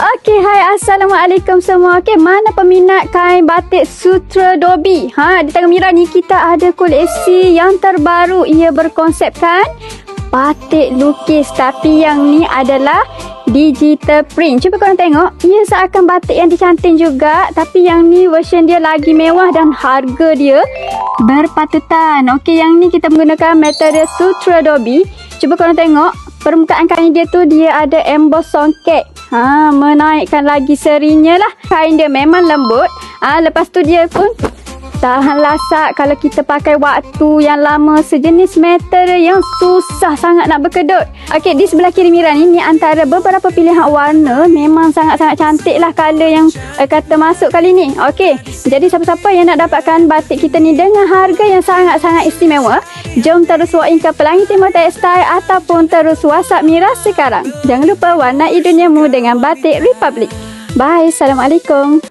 Okey, hai, Assalamualaikum semua. Okey, mana peminat kain batik Sutra Dobi? Di tangan Mira ni kita ada koleksi yang terbaru. Ia berkonsepkan batik lukis, tapi yang ni adalah digital print. Cuba korang tengok, ia seakan batik yang dicanting juga, tapi yang ni version dia lagi mewah dan harga dia berpatutan. Okey, yang ni kita menggunakan material Sutra Dobi. Cuba korang tengok, permukaan kain dia tu dia ada emboss songket. Menaikkan lagi serinya lah. Kain dia memang lembut. Lepas tu dia pun tahan lasak kalau kita pakai waktu yang lama. Sejenis material yang susah sangat nak berkedut. Okey, di sebelah kiri Mira ni antara beberapa pilihan warna. Memang sangat-sangat cantik lah colour yang kata masuk kali ni. Okey, jadi siapa-siapa yang nak dapatkan batik kita ni dengan harga yang sangat-sangat istimewa, jom terus walk in ke Pelangi Timur Textile ataupun terus WhatsApp Mira sekarang. Jangan lupa warnai duniamu dengan Batik Republic. Bye, Assalamualaikum.